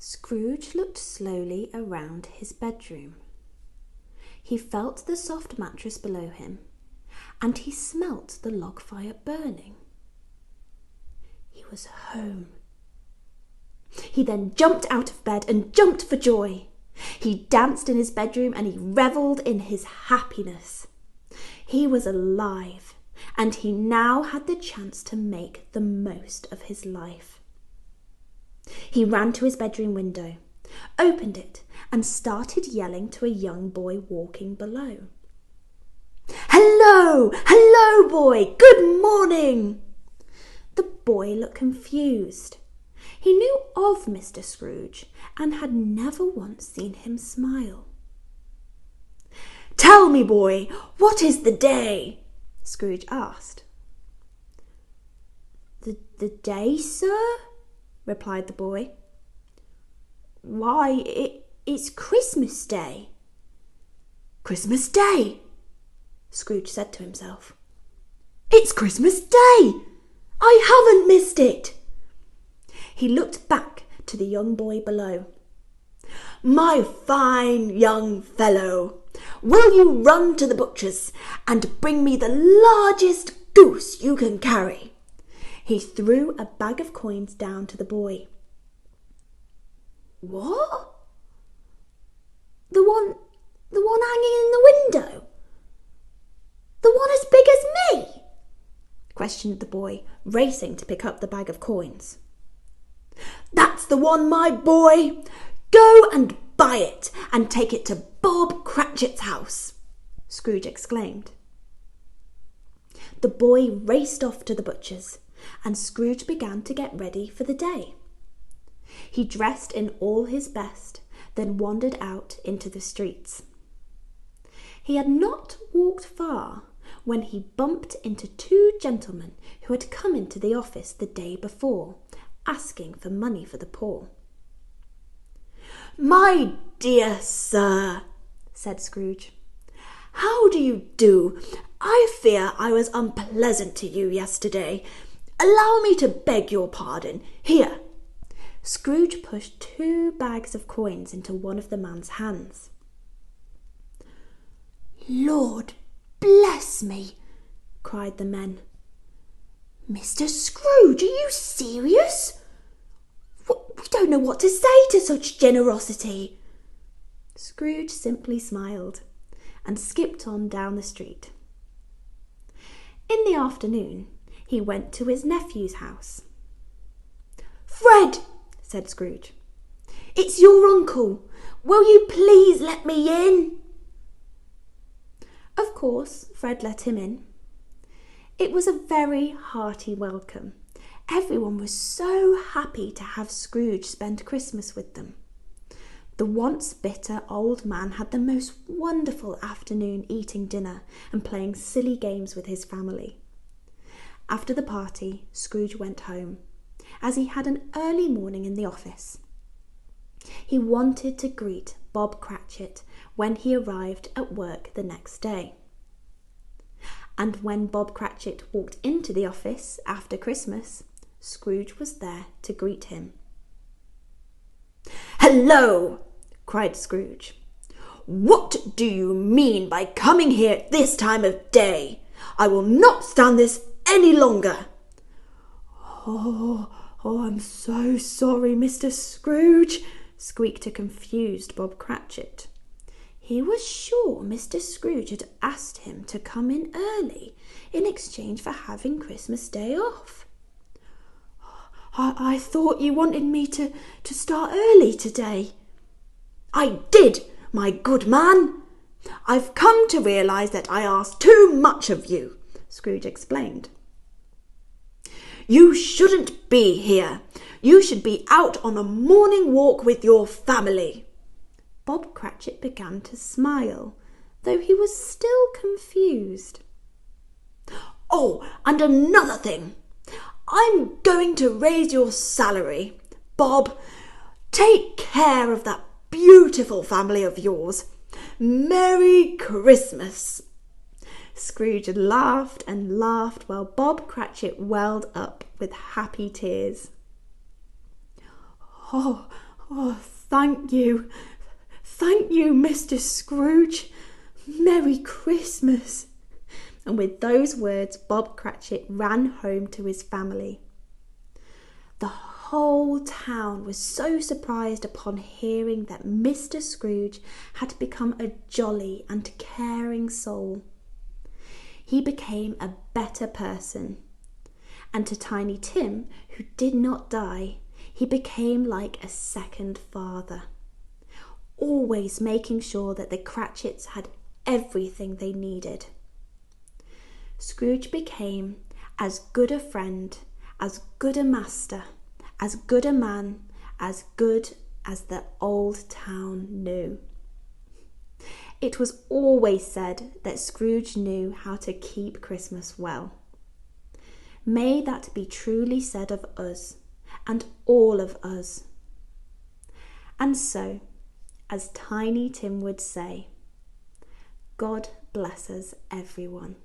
Scrooge looked slowly around his bedroom. He felt the soft mattress below him, and he smelt the log fire burning. He was home. He then jumped out of bed and jumped for joy. He danced in his bedroom and he revelled in his happiness. He was alive, and he now had the chance to make the most of his life. He ran to his bedroom window, opened it, and started yelling to a young boy walking below. "Hello! Hello, boy! Good morning!" The boy looked confused. He knew of Mr. Scrooge and had never once seen him smile. "Tell me, boy, what is the day?" Scrooge asked. The day, sir?" replied the boy. "Why, it's Christmas Day." "Christmas Day!" Scrooge said to himself. "It's Christmas Day! I haven't missed it!" He looked back to the young boy below. "My fine young fellow, will you run to the butcher's and bring me the largest goose you can carry?" He threw a bag of coins down to the boy. "What? The one hanging in the window? The one as big as me?" questioned the boy, racing to pick up the bag of coins. "That's the one, my boy. Go and buy it and take it to Bob Cratchit's house," Scrooge exclaimed. The boy raced off to the butcher's, and Scrooge began to get ready for the day. He dressed in all his best, then wandered out into the streets. He had not walked far when he bumped into two gentlemen who had come into the office the day before, asking for money for the poor. "My dear sir," said Scrooge, "how do you do? I fear I was unpleasant to you yesterday. Allow me to beg your pardon. Here." Scrooge pushed 2 bags of coins into one of the man's hands. "Lord bless me!" cried the men. "Mr. Scrooge, are you serious? We don't know what to say to such generosity." Scrooge simply smiled and skipped on down the street. In the afternoon, he went to his nephew's house. "Fred," said Scrooge, "it's your uncle. Will you please let me in?" Of course, Fred let him in. It was a very hearty welcome. Everyone was so happy to have Scrooge spend Christmas with them. The once bitter old man had the most wonderful afternoon eating dinner and playing silly games with his family. After the party, Scrooge went home, as he had an early morning in the office. He wanted to greet Bob Cratchit when he arrived at work the next day. And when Bob Cratchit walked into the office after Christmas, Scrooge was there to greet him. "Hello!" cried Scrooge. "What do you mean by coming here at this time of day? I will not stand this any longer." Oh, I'm so sorry, Mr. Scrooge," squeaked a confused Bob Cratchit. He was sure Mr. Scrooge had asked him to come in early in exchange for having Christmas Day off. I thought you wanted me to start early today." "I did, my good man. I've come to realise that I asked too much of you," Scrooge explained. "You shouldn't be here. You should be out on a morning walk with your family." Bob Cratchit began to smile, though he was still confused. "Oh, and another thing. I'm going to raise your salary. Bob, take care of that beautiful family of yours. Merry Christmas." Scrooge laughed and laughed while Bob Cratchit welled up with happy tears. Oh, "Oh, thank you, Mr. Scrooge. Merry Christmas." And with those words, Bob Cratchit ran home to his family. The whole town was so surprised upon hearing that Mr. Scrooge had become a jolly and caring soul. He became a better person. And to Tiny Tim, who did not die, he became like a second father, always making sure that the Cratchits had everything they needed. Scrooge became as good a friend, as good a master, as good a man, as good as the old town knew. It was always said that Scrooge knew how to keep Christmas well. May that be truly said of us, and all of us. And so, as Tiny Tim would say, God bless us, everyone.